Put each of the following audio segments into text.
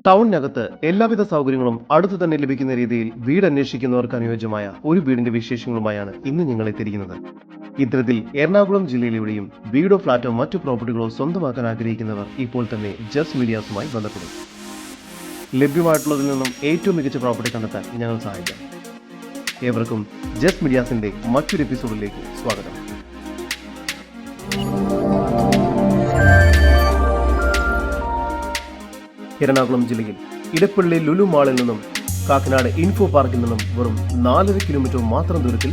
ടൗണിനകത്ത് എല്ലാവിധ സൗകര്യങ്ങളും അടുത്തു തന്നെ ലഭിക്കുന്ന രീതിയിൽ വീട് അന്വേഷിക്കുന്നവർക്ക് അനുയോജ്യമായ ഒരു വീടിന്റെ വിശേഷങ്ങളുമായാണ് ഇന്ന് ഞങ്ങൾ എത്തിയിരിക്കുന്നത്. ഇത്തരത്തിൽ എറണാകുളം ജില്ലയിലെവിടെയും വീടോ ഫ്ളാറ്റോ മറ്റു പ്രോപ്പർട്ടികളോ സ്വന്തമാക്കാൻ ആഗ്രഹിക്കുന്നവർ ഇപ്പോൾ തന്നെ ജസ്റ്റ് മീഡിയാസുമായി ബന്ധപ്പെടും. ലഭ്യമായിട്ടുള്ളതിൽ നിന്നും ഏറ്റവും മികച്ച പ്രോപ്പർട്ടി കണ്ടെത്താൻ ഞങ്ങൾ സഹായിക്കാം. ഏവർക്കും ജസ്റ്റ് മീഡിയാസിന്റെ മറ്റൊരു എപ്പിസോഡിലേക്ക് സ്വാഗതം. എറണാകുളം ജില്ലയിൽ ഇടപ്പള്ളി ലുലു മാളിൽ നിന്നും കാക്കനാട് ഇൻഫോ പാർക്കിൽ നിന്നും വെറും 4.5 കിലോമീറ്റർ മാത്രം ദൂരത്തിൽ,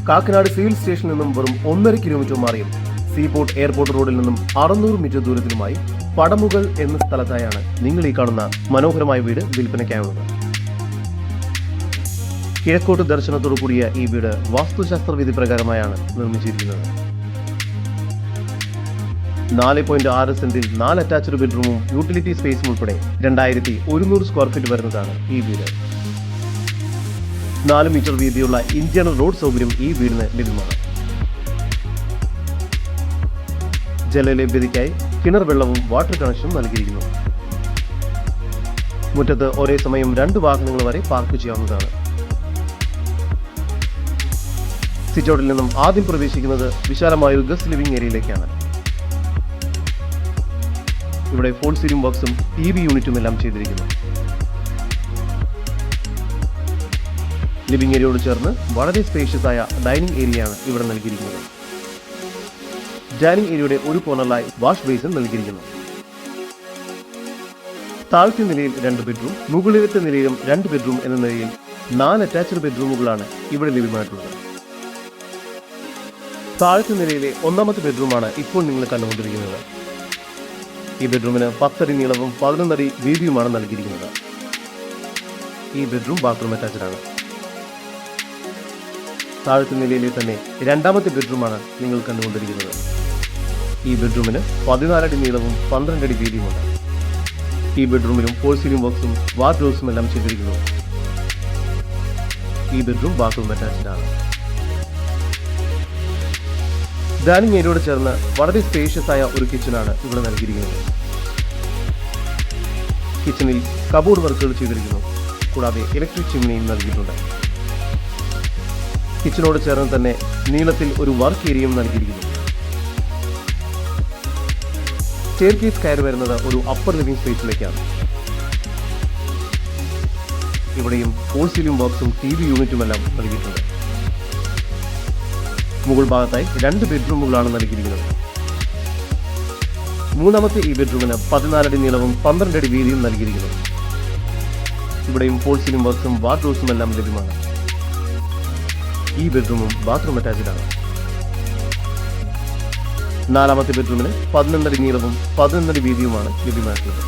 കാക്കനാട് സിവിൽ സ്റ്റേഷനിൽ നിന്നും വെറും 1.5 കിലോമീറ്റർ മാറിയും സീപോർട്ട് എയർപോർട്ട് റോഡിൽ നിന്നും 600 മീറ്റർ ദൂരത്തിലുമായി പടമുകൾ എന്ന സ്ഥലത്തായാണ് നിങ്ങൾ ഈ കാണുന്ന മനോഹരമായ വീട് വിൽപ്പനയ്ക്കായുള്ളത്. കിഴക്കോട്ട് ദർശനത്തോടു കൂടിയ ഈ വീട് വാസ്തുശാസ്ത്ര വിധി പ്രകാരമായാണ് നിർമ്മിച്ചിരിക്കുന്നത്. 4.6 സെന്റിൽ 4 അറ്റാച്ച്ഡ് ബെഡ്റൂമും യൂട്ടിലിറ്റി സ്പേസും ഉൾപ്പെടെ 2100 സ്ക്വയർ ഫീറ്റ് വരുന്നതാണ് ഈ വീട്. 4 മീറ്റർ വീതിയുള്ള ഇന്റേണൽ റോഡ് സൗകര്യം ഈ വീടിന് ലഭ്യമാണ്. ജലലഭ്യതയ്ക്കായി കിണർ വെള്ളവും വാട്ടർ കണക്ഷനും നൽകിയിരിക്കുന്നു. മുറ്റത്ത് ഒരേ സമയം 2 വാഹനങ്ങൾ വരെ പാർക്ക് ചെയ്യാവുന്നതാണ്. സിറ്റൗട്ടിൽ നിന്നും ആദ്യം പ്രവേശിക്കുന്നത് വിശാലമായ ഒരു ഗസ്റ്റ് ലിവിംഗ് ഏരിയയിലേക്കാണ്. ഇവിടെ ഫോൾ സീലിംഗ് ബോക്സും TV യൂണിറ്റും എല്ലാം ചെയ്തിരിക്കുന്നു. ലിവിംഗ് ഏരിയയോട് ചേർന്ന് വളരെ സ്പേഷ്യസ് ആയ ഡൈനിങ് ഏരിയയാണ് ഇവിടെ നൽകിയിരിക്കുന്നത്. ഡൈനിങ് ഏരിയയുടെ ഒരു കോർണറിലായി വാഷ് ബേസിൻ നൽകിയിരിക്കുന്നു. താഴത്തെ നിലയിൽ 2 ബെഡ്റൂം, മുകളിലത്തെ നിലയിലും 2 ബെഡ്റൂം എന്ന നിലയിൽ 4 അറ്റാച്ച്ഡ് ബെഡ്റൂമുകളാണ് ഇവിടെ ലഭ്യമായിട്ടുള്ളത്. താഴത്തെ നിലയിലെ 1ാമത്തെ ബെഡ്റൂമാണ് ഇപ്പോൾ നിങ്ങൾ കണ്ടുകൊണ്ടിരിക്കുന്നത്. ഈ ബെഡ്റൂമിന് 10 അടി നീളവും 11 അടി വീതിയുമാണ് നൽകിയിരിക്കുന്നത്. ഈ ബെഡ്റൂം ബാത്റൂം അറ്റാച്ച്ഡ് ആണ്. താഴത്തെ നിലയിലെ തന്നെ 2ാമത്തെ ബെഡ്റൂമാണ് നിങ്ങൾ കണ്ടുകൊണ്ടിരിക്കുന്നത്. ഈ ബെഡ്റൂമിന് 14 അടി നീളവും 12 അടി വീതിയുമുണ്ട്. ഈ ബെഡ്റൂമിലും ഫോൾ സീലിംഗ് ബോക്സും വാർഡ്രോബ്സും എല്ലാം ചെയ്തിരിക്കുന്നു. ഈ ബെഡ്റൂം ബാത്റൂം അറ്റാച്ച്ഡ് ആണ്. ഡൈനിങ് ഏരിയയോട് ചേർന്ന് വളരെ സ്പേഷ്യസ് ആയ ഒരു കിച്ചണാണ് ഇവിടെ നൽകിയിരിക്കുന്നത്. കിച്ചണിൽ കബോർഡ് വർക്കുകൾ ചെയ്തിരിക്കുന്നു. കൂടാതെ ഇലക്ട്രിക് ചിമ്മിനിയും നൽകിയിട്ടുണ്ട്. കിച്ചണോട് ചേർന്ന് തന്നെ നീളത്തിൽ ഒരു വർക്ക് ഏരിയയും നൽകിയിരിക്കുന്നു. സ്റ്റെയർകേസ് കയറി വരുന്നത് ഒരു അപ്പർ ലിവിംഗ് സ്പേസിലേക്കാണ്. ഇവിടെയും ഫോൾ സീലിംഗ് ബോക്സും TV യൂണിറ്റും എല്ലാം നൽകിയിട്ടുണ്ട്. മുകൾ ഭാഗത്തായി 2 ബെഡ്റൂമുകളാണ് നൽകിയിരിക്കുന്നത്. 3ാമത്തെ ഈ ബെഡ്റൂമിന് 14 അടി നീളവും 12 അടി വീതിയും നൽകിയിരിക്കുന്നു. ഇവിടെയും ഫോൾ സീലിംഗ് ബോക്സും വാർഡ്രോബ്സും എല്ലാം ലഭ്യമാണ്. ഈ ബെഡ്റൂമും ബാത്റൂം അറ്റാച്ച്ഡ് ആണ്. 4ാമത്തെ ബെഡ്റൂമിന് 11 അടി നീളവും 11 അടി വീതിയുമാണ് ലഭ്യമായിട്ടുള്ളത്.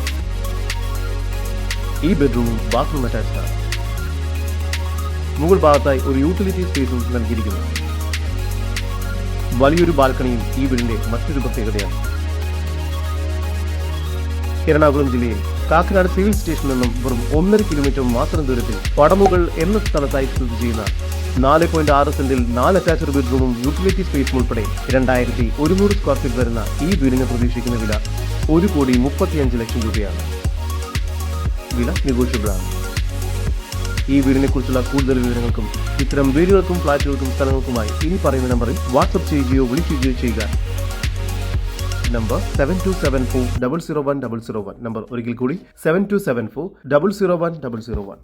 ഈ ബെഡ്റൂമും ബാത്റൂം അറ്റാച്ച്ഡ് ആണ്. മുകൾ ഭാഗത്തായി ഒരു യൂട്ടിലിറ്റി സ്പേസും നൽകിയിരിക്കുന്നു. വലിയൊരു ബാൽക്കണിയും ഈ വീടിന്റെ മറ്റൊരു പ്രത്യേകതയാണ്. എറണാകുളം ജില്ലയിൽ കാക്കനാട് സിവിൽ സ്റ്റേഷനിൽ നിന്നും വെറും 1.5 കിലോമീറ്റർ മാത്രം ദൂരത്തിൽ പടമുകൾ എന്ന സ്ഥലത്തായി സ്ഥിതി ചെയ്യുന്ന 4.6 സെന്റിൽ 4 അറ്റാച്ച്ഡ് ബെഡ്റൂമും യൂട്ടിലിറ്റി സ്പേസും ഉൾപ്പെടെ 2100 സ്ക്വയർ ഫീറ്റ് വരുന്ന ഈ വീടിന് പ്രതീക്ഷിക്കുന്ന വില 1,35 ലക്ഷം രൂപയാണ്. വില നെഗോഷ്യബിൾ ആണ്. ഈ വീടിനെ കുറിച്ചുള്ള കൂടുതൽ വിവരങ്ങൾക്കും ഇത്തരം വീടുകൾക്കും ഫ്ളാറ്റുകൾക്കും സ്ഥലങ്ങൾക്കുമായി ഇനി പറയുന്ന നമ്പറിൽ വാട്സ്ആപ്പ് ചെയ്യുകയോ വിളിക്കുകയോ ചെയ്യുക. നമ്പർ 7274 001 001. നമ്പർ ഒരിക്കൽ കൂടി 7274 001 001.